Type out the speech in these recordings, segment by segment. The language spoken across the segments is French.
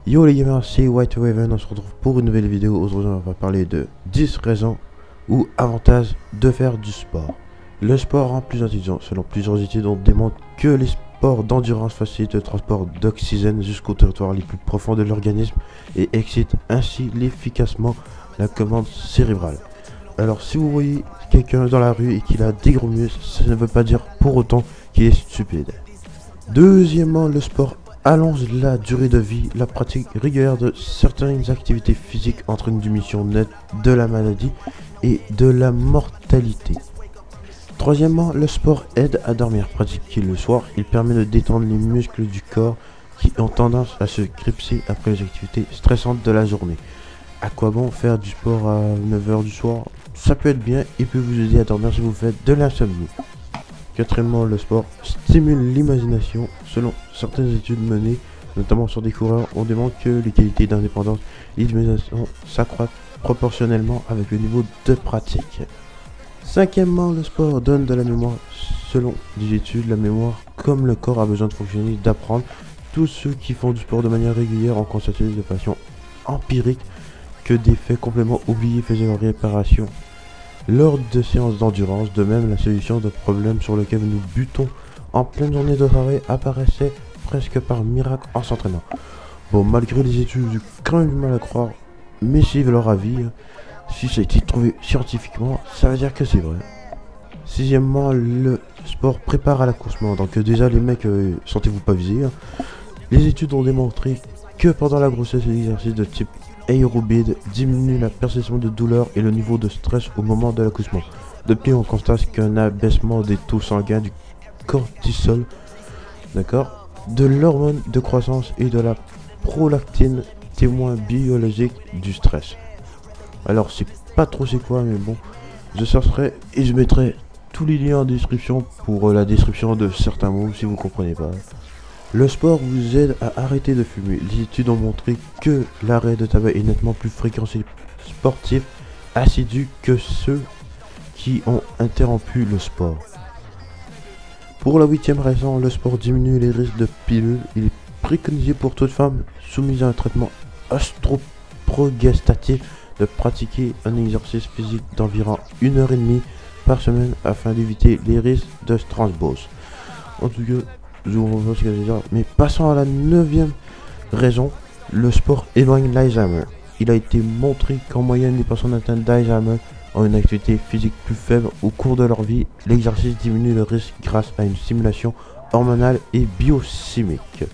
Yo les gamers, c'est White Raven, on se retrouve pour une nouvelle vidéo. Aujourd'hui on va parler de 10 raisons ou avantages de faire du sport. Le sport rend plus intelligent. Selon plusieurs études, on démontre que les sports d'endurance facilitent le transport d'oxygène jusqu'au territoire les plus profonds de l'organisme et excitent ainsi efficacement la commande cérébrale. Alors si vous voyez quelqu'un dans la rue et qu'il a des gros muscles, ça ne veut pas dire pour autant qu'il est stupide. Deuxièmement, le sport allonge la durée de vie. La pratique régulière de certaines activités physiques entraîne une diminution nette de la maladie et de la mortalité. Troisièmement, le sport aide à dormir. Pratiqué le soir, il permet de détendre les muscles du corps qui ont tendance à se cripser après les activités stressantes de la journée. À quoi bon faire du sport à 9 h du soir? Ça peut être bien et peut vous aider à dormir si vous faites de l'insomnie. Quatrièmement, le sport stimule l'imagination. Selon certaines études menées, notamment sur des coureurs, on démontre que les qualités d'indépendance et d'imagination s'accroissent proportionnellement avec le niveau de pratique. Cinquièmement, le sport donne de la mémoire. Selon des études, la mémoire, comme le corps, a besoin de fonctionner, d'apprendre. Tous ceux qui font du sport de manière régulière ont constaté de façon empirique que des faits complètement oubliés faisaient leur réparation lors de séances d'endurance. De même, la solution de problèmes sur lesquels nous butons en pleine journée de travail apparaissait presque par miracle en s'entraînant. Bon, malgré les études, j'ai quand même du mal à croire, mais suivent leur avis. Si ça a été trouvé scientifiquement, ça veut dire que c'est vrai. Sixièmement, le sport prépare à l'accouchement. Donc déjà les mecs, sentez-vous pas visés. Les études ont démontré que pendant la grossesse, l'exercice de type aérobie diminue la perception de douleur et le niveau de stress au moment de l'accouchement. De plus, on constate qu'un abaissement des taux sanguins du cortisol, d'accord, de l'hormone de croissance et de la prolactine, témoin biologique du stress. Alors c'est pas trop c'est quoi, mais bon, je chercherai et je mettrai tous les liens en description pour la description de certains mots si vous comprenez pas. Le sport vous aide à arrêter de fumer. Les études ont montré que l'arrêt de tabac est nettement plus fréquent chez les sportifs assidus que ceux qui ont interrompu le sport. Pour la 8e raison, le sport diminue les risques de pilule. Il est préconisé pour toute femme soumise à un traitement œstroprogestatif de pratiquer un exercice physique d'environ 1h30 par semaine afin d'éviter les risques de thrombose. En tout cas, je vous revois ce que je veux dire. Mais passons à la 9e raison, le sport éloigne l'Alzheimer. Il a été montré qu'en moyenne, les personnes atteintes d'Alzheimer ont une activité physique plus faible au cours de leur vie. L'exercice diminue le risque grâce à une stimulation hormonale et biochimique.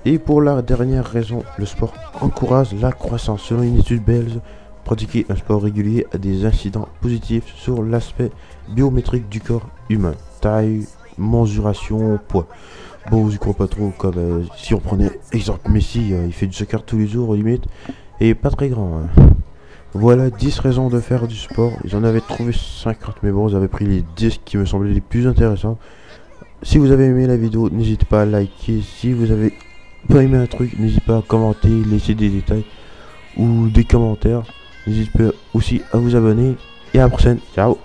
Et pour la dernière raison, le sport encourage la croissance. Selon une étude belge, pratiquer un sport régulier a des incidents positifs sur l'aspect biométrique du corps humain. Taille, mensuration, poids. Bon, j'y crois pas trop, comme si on prenait exemple Messi, il fait du soccer tous les jours limite, et pas très grand. Voilà 10 raisons de faire du sport. J'en avais trouvé 50, mais bon, j'avais pris les 10 qui me semblaient les plus intéressants. Si vous avez aimé la vidéo, n'hésitez pas à liker. Si vous avez pas aimé un truc, n'hésitez pas à commenter, laisser des détails ou des commentaires. N'hésitez pas aussi à vous abonner. Et à la prochaine. Ciao.